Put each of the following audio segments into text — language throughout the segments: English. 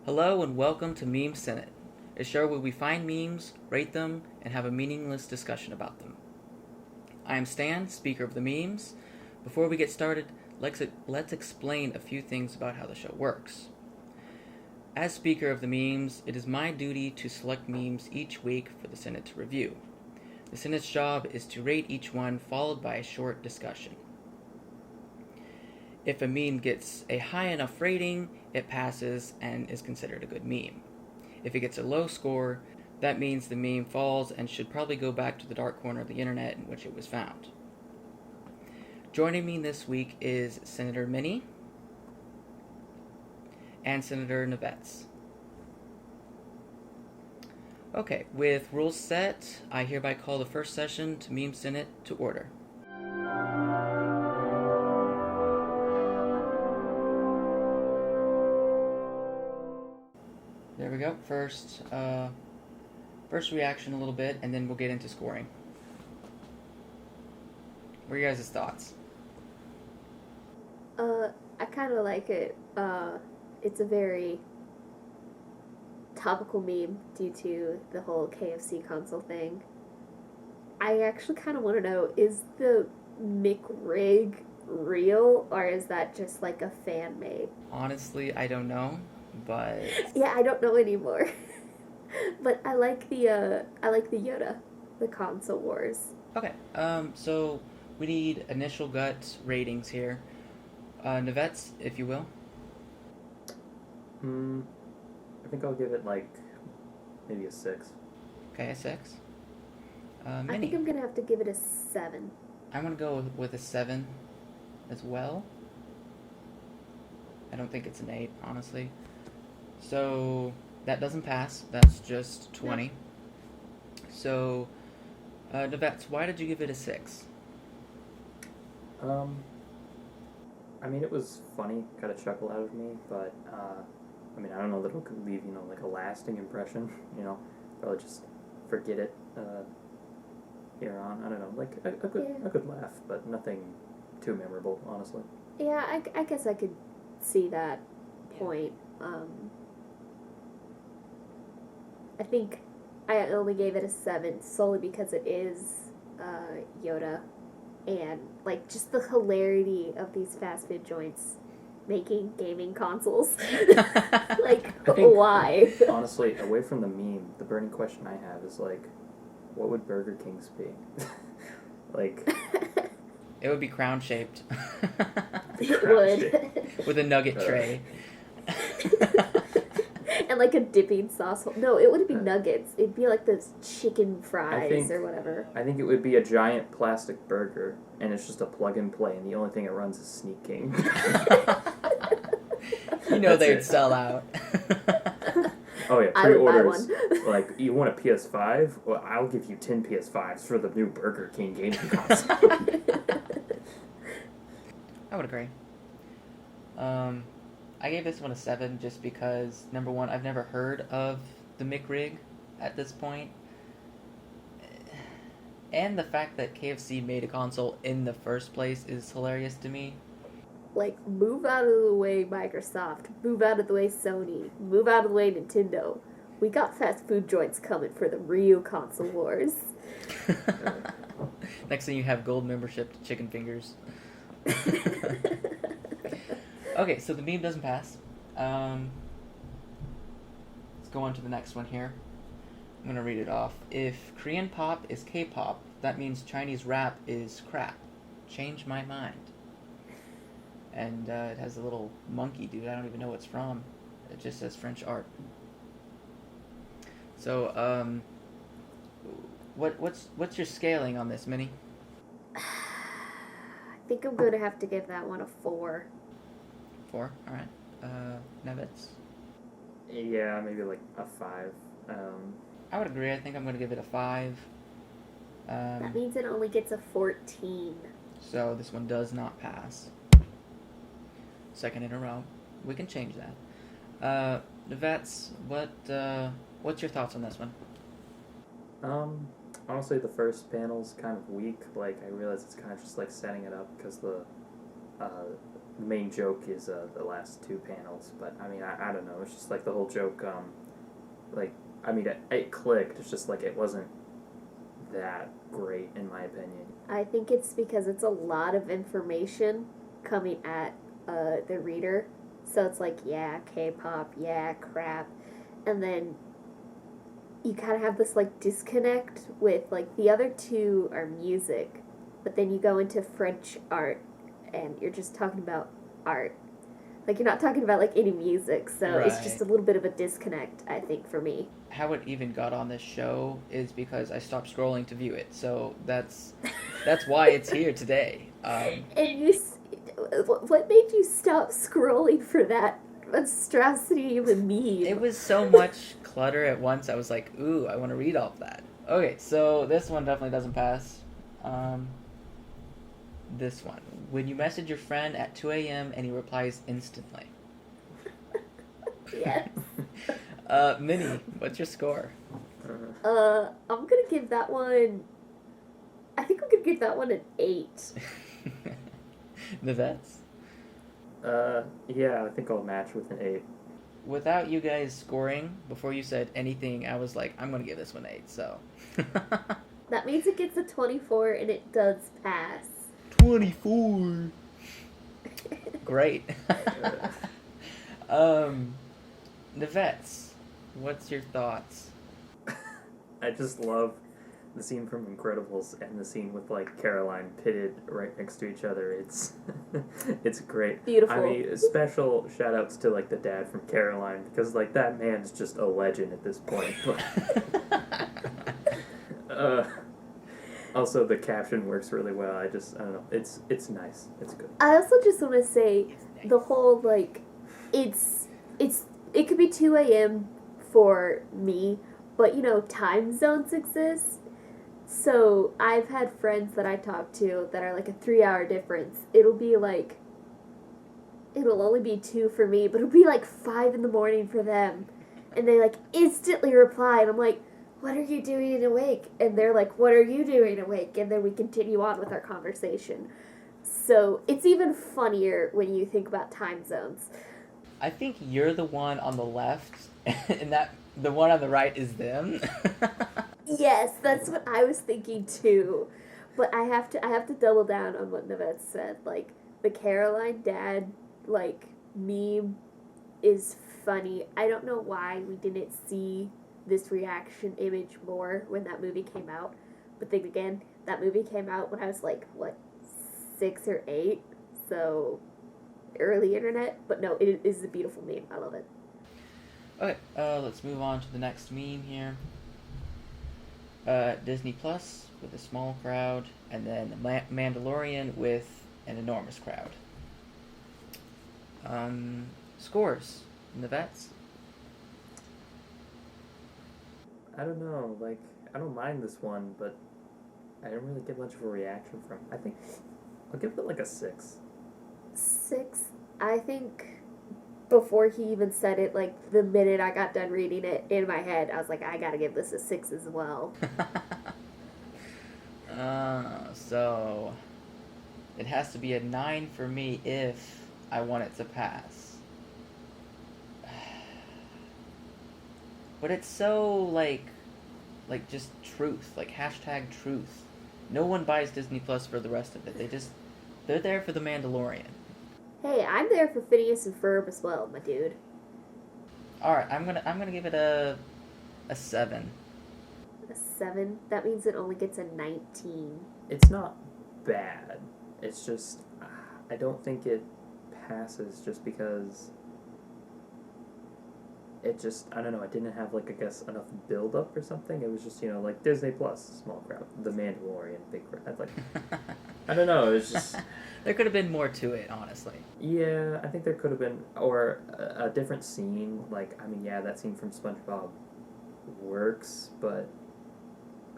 Hello and welcome to Meme Senate, a show where we find memes, rate them, and have a meaningless discussion about them. I am Stan, speaker of the memes. Before we get started, let's explain a few things about how the show works. As speaker of the memes, it is my duty to select memes each week for the Senate to review. The Senate's job is to rate each one, followed by a short discussion. If a meme gets a high enough rating, it passes and is considered a good meme. If it gets a low score, that means the meme falls and should probably go back to the dark corner of the internet in which it was found. Joining me this week is Senator Minnie and Senator Nevetz. Okay, with rules set, I hereby call the first session to Meme Senate to order. There we go. First reaction a little bit, and then we'll get into scoring. What are your guys' thoughts? I kind of like it. It's a very topical meme due to the whole KFC console thing. I actually kind of want to know, is the McRig real, or is that just like a fan made? Honestly, I don't know, but Yeah, I don't know anymore. But I like the Yoda, the console wars. okay. So we need initial gut ratings here. Nevetz, if you will. I think I'll give it like maybe a 6. Okay, a 6. I Minnie. think I'm gonna have to give it a 7. I'm gonna go with a 7 as well. I don't think it's an 8, honestly. So that doesn't pass. That's just 20. No. So, Nevetz, why did you give it a 6? I mean, it was funny, got a chuckle out of me, but I mean, I don't know that it could leave, like a lasting impression, probably just forget it here on. I don't know, like a good laugh, but nothing too memorable, honestly. Yeah, I guess I could see that point. I think I only gave it a 7 solely because it is Yoda, and like just the hilarity of these fast food joints making gaming consoles. Like, why? Honestly, away from the meme, the burning question I have is like, what would Burger King's be? Like, it would be crown shaped. It would. With a nugget tray. And like a dipping sauce. No, it wouldn't be nuggets. It'd be like those chicken fries or whatever. I think it would be a giant plastic burger, and it's just a plug and play, and the only thing it runs is Sneak King. They'd sell out. Oh yeah, pre-orders. Like, you want a PS5? Well, I'll give you 10 PS5s for the new Burger King gaming console. I would agree. I gave this one a 7 just because, number one, I've never heard of the McRig at this point. And the fact that KFC made a console in the first place is hilarious to me. Like, move out of the way, Microsoft. Move out of the way, Sony. Move out of the way, Nintendo. We got fast food joints coming for the real console wars. Next thing you have gold membership to Chicken Fingers. Okay, so the meme doesn't pass. Let's go on to the next one here. I'm going to read it off. If Korean pop is K-pop, that means Chinese rap is crap. Change my mind. And it has a little monkey dude. I don't even know what it's from. It just says French art. So, what's your scaling on this, Minnie? I think I'm going to have to give that one a 4. 4? Alright. Nevetz? Yeah, maybe like a 5. I would agree. I think I'm going to give it a 5. That means it only gets a 14. So this one does not pass. Second in a row. We can change that. Nevetz, what's your thoughts on this one? Honestly, the first panel's kind of weak. Like, I realize it's kind of just like setting it up because the the main joke is the last two panels. But I mean, I don't know. It's just like the whole joke. Like I mean, it clicked. It's just like it wasn't that great in my opinion. I think it's because it's a lot of information coming at the reader. So it's like, yeah, K-pop, yeah, crap. And then you kind of have this, like, disconnect with, like, the other two are music. But then you go into French art, and you're just talking about art. Like, you're not talking about, like, any music. So it's just a Right. little bit of a disconnect, I think, for me. How it even got on this show is because I stopped scrolling to view it. So that's why it's here today. And what made you stop scrolling for that monstrosity of a meme? It was so much clutter at once. I was like, ooh, I want to read all of that. Okay, so this one definitely doesn't pass. This one. When you message your friend at 2 a.m. and he replies instantly. Yes. Minnie, what's your score? I'm gonna give that one. I think I'm gonna give that one an 8. The vets? Yeah, I think I'll match with an 8. Without you guys scoring, before you said anything, I was like, I'm going to give this one 8, so. That means it gets a 24 and it does pass. 24! Great. The vets, what's your thoughts? I just love the scene from Incredibles and the scene with like Caroline pitted right next to each other. It's it's great. Beautiful. I mean, special shout outs to like the dad from Caroline because like that man's just a legend at this point. But also the caption works really well. I don't know. It's nice. It's good. I also just want to say the whole like, it could be 2 a.m. for me, but you know time zones exist. So I've had friends that I talk to that are like a 3-hour difference. It'll only be 2 for me, but it'll be like 5 in the morning for them. And they like instantly reply and I'm like, what are you doing awake? And they're like, what are you doing awake? And then we continue on with our conversation. So it's even funnier when you think about time zones. I think you're the one on the left, and that the one on the right is them. Yes, that's what I was thinking too. But I have to double down on what Navette said. Like the Caroline dad like meme is funny. I don't know why we didn't see this reaction image more when that movie came out. But then again, that movie came out when I was like, what, 6 or 8? So early internet. But no, it is a beautiful meme. I love it. Okay, let's move on to the next meme here. Disney Plus with a small crowd, and then Mandalorian with an enormous crowd. Scores in the vets. I don't know. Like I don't mind this one, but I didn't really get much of a reaction from. I think I'll give it like a 6. 6. I think before he even said it, like the minute I got done reading it in my head, I was like, I gotta give this a 6 as well. So it has to be a 9 for me if I want it to pass. But it's so like just truth, like hashtag truth. No one buys Disney Plus for the rest of it. They're there for the Mandalorian. Hey, I'm there for Phineas and Ferb as well, my dude. All right, I'm gonna give it a 7. A 7? That means it only gets a 19. It's not bad. It's just I don't think it passes just because it just I don't know. It didn't have like I guess enough build up or something. It was just like Disney Plus small crowd, The Mandalorian big crowd. Like I don't know. It was just. There could have been more to it, honestly. Yeah, I think there could have been, or a different scene. Like, I mean, yeah, that scene from SpongeBob works, but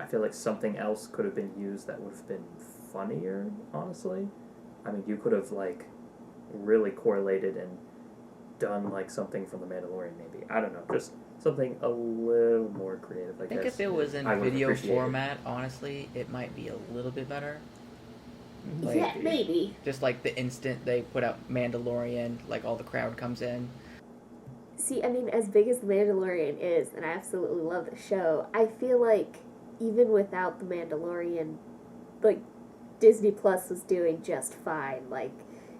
I feel like something else could have been used that would have been funnier, honestly. I mean, you could have, like, really correlated and done, like, something from The Mandalorian, maybe. I don't know, just something a little more creative, I guess. I think if it was in I would video appreciate it. format, honestly, it might be a little bit better. Like, yeah, maybe. just like the instant they put out Mandalorian, like all the crowd comes in. See, I mean, as big as The Mandalorian is, and I absolutely love the show, I feel like even without The Mandalorian, like, Disney Plus was doing just fine. Like,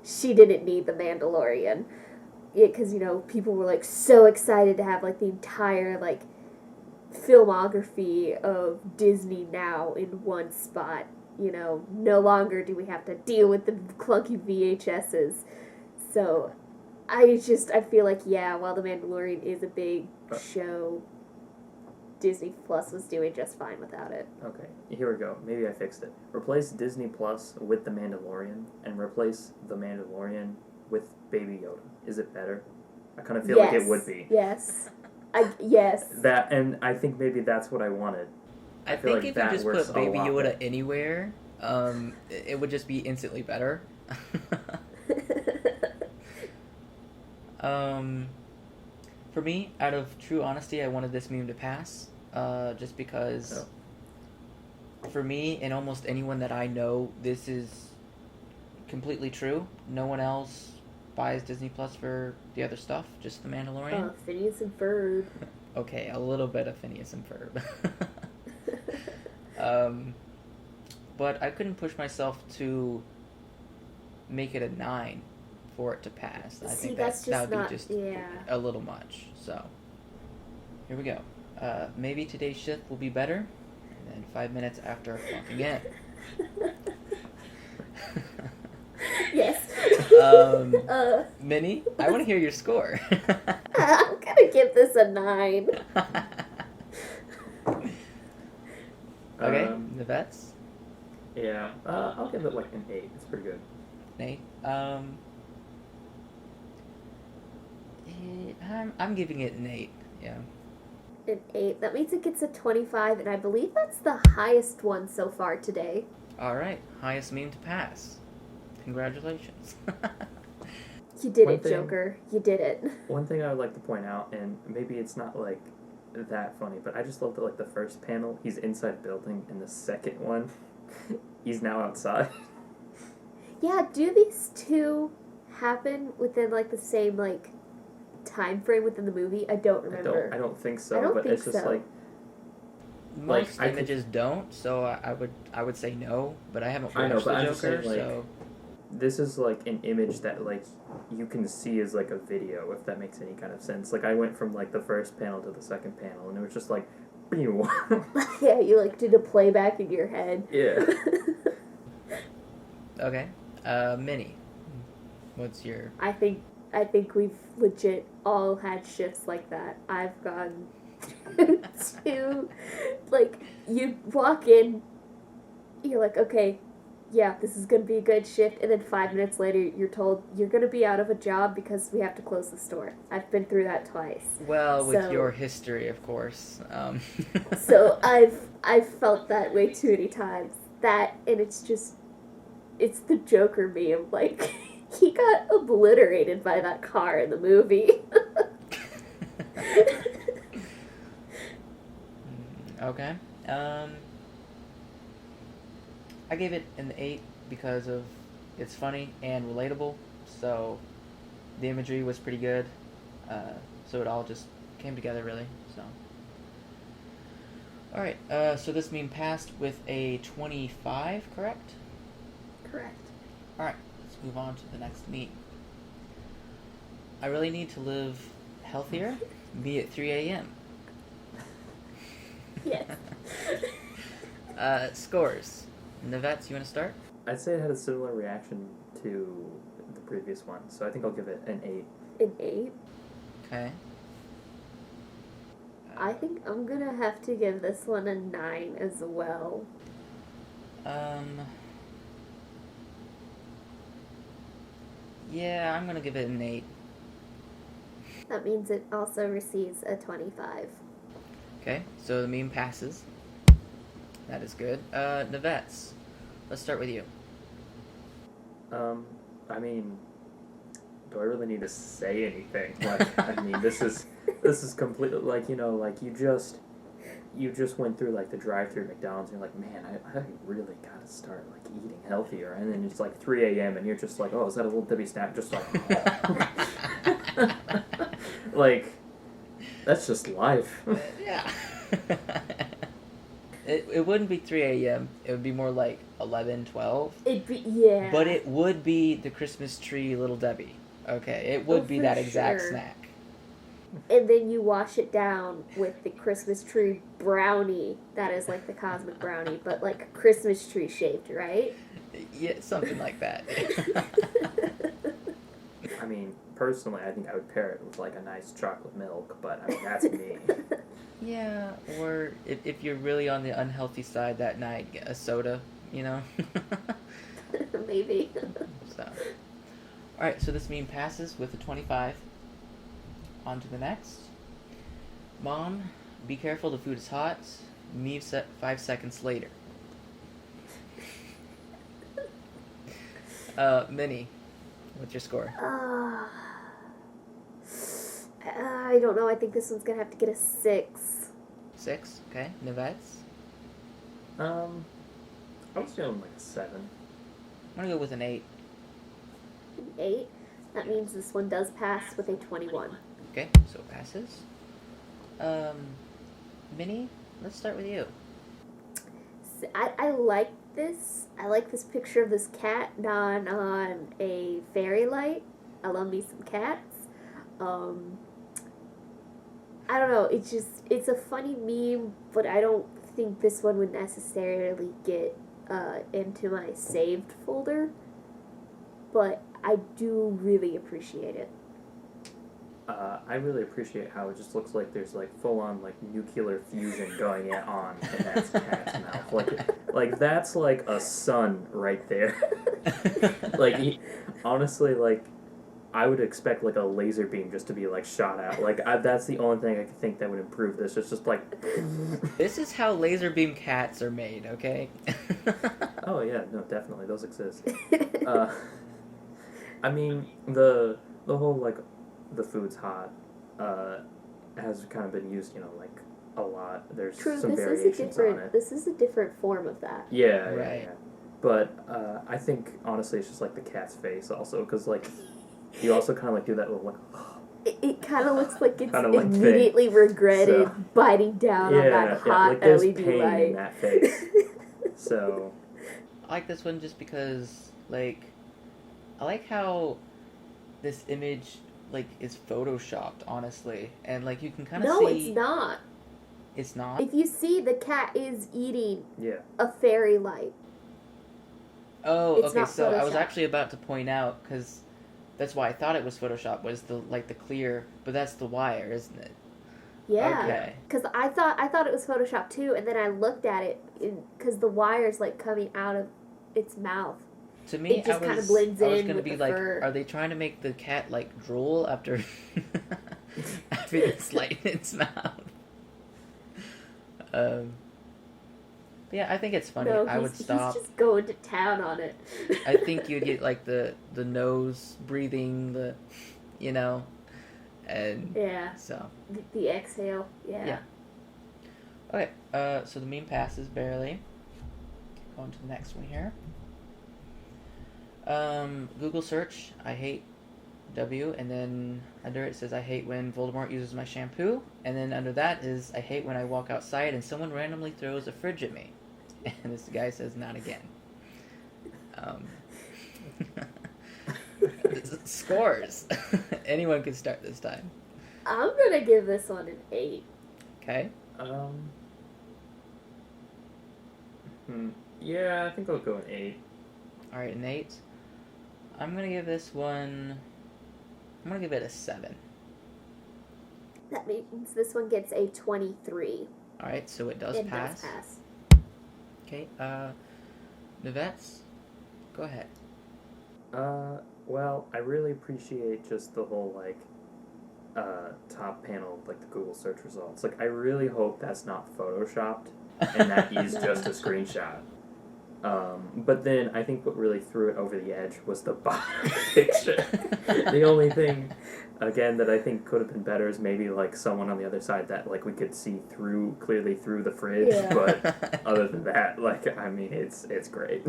she didn't need The Mandalorian. Yeah, because, you know, people were, like, so excited to have, like, the entire, like, filmography of Disney now in one spot. You know, no longer do we have to deal with the clunky VHSs. So, I feel like, yeah, while The Mandalorian is a big show, Disney Plus was doing just fine without it. Okay, here we go. Maybe I fixed it. Replace Disney Plus with The Mandalorian, and replace The Mandalorian with Baby Yoda. Is it better? I kind of feel like it would be. Yes. Yes. That, and I think maybe that's what I wanted. I feel think like if that you just works put a Baby lot Yoda better. anywhere, it would just be instantly better. For me, out of true honesty, I wanted this meme to pass, just because, for me and almost anyone that I know, this is completely true. No one else buys Disney Plus for the other stuff, just The Mandalorian. Phineas and Ferb. Okay, a little bit of Phineas and Ferb. But I couldn't push myself to make it a 9 for it to pass. I think that's that would not, be just yeah. a little much. So, here we go. Maybe today's shift will be better, and then 5 minutes after clocking in. Yes. Minnie, I want to hear your score. I'm gonna give this a 9. Okay, the vets. Yeah, I'll give it like an 8. It's pretty good. Nate. I'm giving it an 8. Yeah. An 8. That means it gets a 25, and I believe that's the highest one so far today. All right, highest meme to pass. Congratulations. You did One it, thing- Joker. You did it. One thing I would like to point out, and maybe it's not like that funny, but I just love that like the first panel he's inside a building, and the second one he's now outside. Yeah, do these two happen within like the same like time frame within the movie? I don't remember. I don't think so, I don't but think it's just so. like Most I could- images don't, so I would say no, but I haven't I know, watched but the I'm just Joker, saying, like, so this is like an image that like you can see as like a video, if that makes any kind of sense. Like I went from like the first panel to the second panel, and it was just like, pew. Yeah, you like did a playback in your head. Yeah. okay. Minnie, what's your? I think we've legit all had shifts like that. I've gone to like you walk in, you're like, okay, yeah, this is gonna be a good shift, and then 5 minutes later you're told you're gonna be out of a job because we have to close the store. I've been through that twice. Well, with So- your history, of course. So I've felt that way too many times. That, and it's the Joker meme. Like, he got obliterated by that car in the movie. Okay. I gave it an 8 because of it's funny and relatable. So the imagery was pretty good. So it all just came together really. So. All right. So this meme passed with a 25, correct? Correct. All right. Let's move on to the next meme. I really need to live healthier. Be at 3 a.m. Yes. Scores. Navets, you want to start? I'd say it had a similar reaction to the previous one, so I think I'll give it an 8. An 8. Okay. I think I'm gonna have to give this one a 9 as well. Yeah, I'm gonna give it an 8. That means it also receives a 25. Okay, so the meme passes. That is good. Navets, let's start with you. I mean, do I really need to say anything? Like, I mean, this is completely like, you know, like you just you just went through like the drive-through at McDonald's and you're like, man, I really gotta start like eating healthier. And then it's like 3 a.m. and you're just like, oh, is that a little Debbie snack? Just like, like, that's just life. Yeah. It wouldn't be 3 a.m. It would be more like 11, 12. Yeah. But it would be the Christmas tree Little Debbie. Okay, it would be for that exact sure. snack. And then you wash it down with the Christmas tree brownie. That is like the cosmic brownie, but like Christmas tree shaped, right? Yeah, something like that. I mean, personally, I think I would pair it with like a nice chocolate milk, but I mean, that's me. Yeah, or if you're really on the unhealthy side that night, get a soda, you know? Maybe. So. Alright, so this meme passes with a 25. On to the next. Mom, be careful, the food is hot. Meme set 5 seconds later. Minnie, what's your score? I don't know. I think this one's gonna have to get a 6. 6, okay. Nivette's? I was feeling like a 7. I'm gonna go with an 8. An 8. That means this one does pass with a 21. Okay, so it passes. Minnie, let's start with you. I like this. I like this picture of this cat on a fairy light. I love me some cats. I don't know. It's a funny meme, but I don't think this one would necessarily get into my saved folder. But I do really appreciate it. I really appreciate how it just looks like there's like full-on like nuclear fusion going on in that cat's mouth. Like that's like a sun right there. Like honestly, like I would expect like a laser beam just to be like shot out. Like that's the only thing I could think that would improve this. It's just like. This is how laser beam cats are made, okay? Oh yeah, no, definitely those exist. I mean the whole like. The food's hot has kind of been used, like a lot. There's True, some this variations on it. This is a different form of that. Yeah, Right. yeah. But I think honestly, it's just like the cat's face also, because like you also kind of like do that little like. It kind of looks like it's Kinda like immediately regretted biting down on that hot like there's LED pain light. in that face. So. I like this one just because, like, I like how this image, like, is photoshopped, honestly, and like you can kind of see. No, it's not. It's not. If you see, the cat is eating Yeah. a fairy light. Oh, It's okay. not So I was Photoshop. actually about to point out because that's why I thought it was Photoshop was the clear, but that's the wire, isn't it? Yeah. Okay. Because I thought it was Photoshop too, and then I looked at it because the wire's like coming out of its mouth. To me, It just I kinda was blends I was in gonna with be the like, fur. are they trying to make the cat like drool after after it's light in its mouth? But yeah, I think it's funny. No, I would stop. He's just going to town on it. I think you'd get like the nose breathing, and Yeah. so The exhale. Yeah. Yeah. okay. So the meme passes barely. Going to the next one here. Google search. I hate W, and then under it says I hate when Voldemort uses my shampoo, and then under that is I hate when I walk outside and someone randomly throws a fridge at me, and this guy says not again. Scores. Anyone can start this time. I'm gonna give this one an 8. Okay. Yeah, I think I'll go an 8. All right, an 8. I'm gonna give this one. I'm gonna give it a 7. That means this one gets a 23. All right, so it does It pass. does pass. Okay. Nivette's, go ahead. Well, I really appreciate just the whole like top panel, like the Google search results. Like, I really hope that's not photoshopped and that is just a screenshot. But then I think what really threw it over the edge was the bottom of the picture. The only thing, again, that I think could have been better is maybe like someone on the other side that like we could see clearly through the fridge. Yeah. But other than that, like I mean, it's great.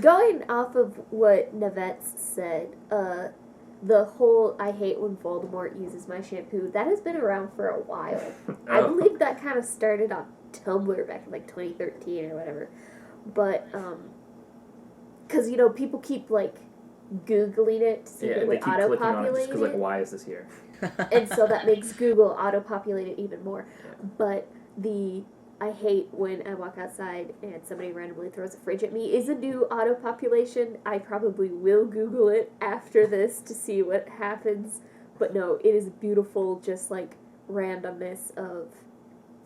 Going off of what Navetz said, the whole I hate when Voldemort uses my shampoo, that has been around for a while. I believe that kind of started on Tumblr back in like 2013 or whatever. But, because, you know, people keep like Googling it to see if it they would keep clicking on it just auto-populate because like it. why is this here? And so that makes Google auto-populate it even more. But I hate when I walk outside and somebody randomly throws a fridge at me is a new auto-population. I probably will Google it after this to see what happens. But no, it is beautiful, just like randomness of...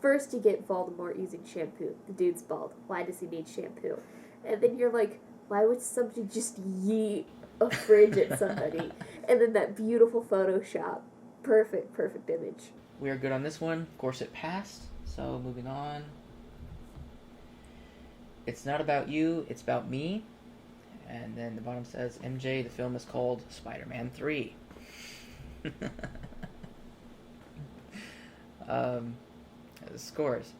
First you get Voldemort using shampoo. The dude's bald. Why does he need shampoo? And then you're like, why would somebody just yeet a fridge at somebody? And then that beautiful Photoshop. Perfect image. We are good on this one. Of course, it passed. So, moving on. It's not about you, it's about me. And then the bottom says, MJ, the film is called Spider-Man 3. The scores.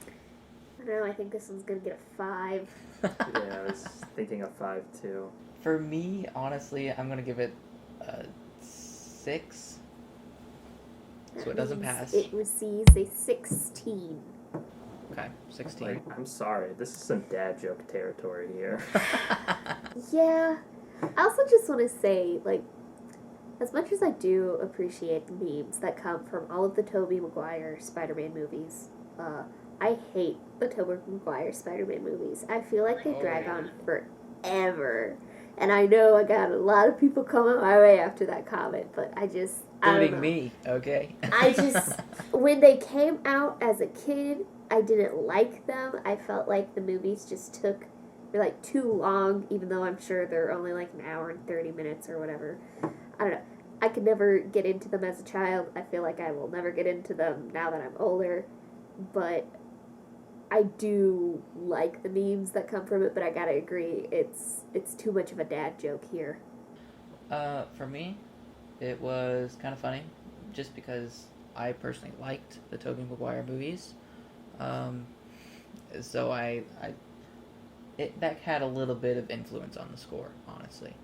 I don't know, I think this one's gonna get a 5. Yeah, I was thinking of 5 too. For me, honestly, I'm going to give it a 6. So it doesn't means pass. It receives a 16. Okay, 16. Like, I'm sorry, this is some dad joke territory here. Yeah. I also just want to say, like, as much as I do appreciate the memes that come from all of the Tobey Maguire Spider-Man movies, I hate the Tobey Maguire Spider-Man movies. I feel like they drag on forever. And I know I got a lot of people coming my way after that comment, but I don't Including know. me, okay? I just, when they came out as a kid, I didn't like them. I felt like the movies just they're like too long, even though I'm sure they're only like an hour and 30 minutes or whatever. I don't know. I could never get into them as a child. I feel like I will never get into them now that I'm older. But I do like the memes that come from it, but I gotta agree, it's too much of a dad joke here. For me, it was kind of funny, just because I personally liked the Tobey Maguire movies. So that had a little bit of influence on the score, honestly.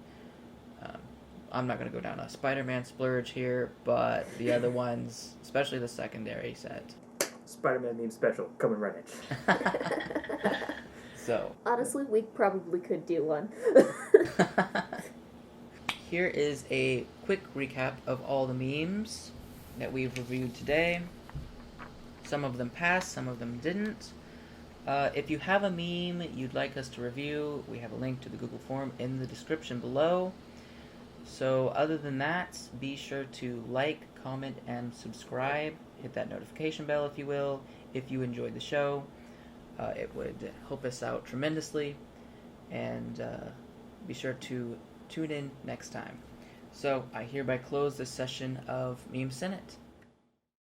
I'm not going to go down a Spider-Man splurge here, but the other ones, especially the secondary set. Spider-Man meme special, coming right at you. So. Honestly, we probably could do one. Here is a quick recap of all the memes that we've reviewed today. Some of them passed, some of them didn't. If you have a meme you'd like us to review, we have a link to the Google form in the description below. So other than that, be sure to like, comment, and subscribe. Hit that notification bell if you will, if you enjoyed the show. It would help us out tremendously. And be sure to tune in next time. So I hereby close this session of Meme Senate.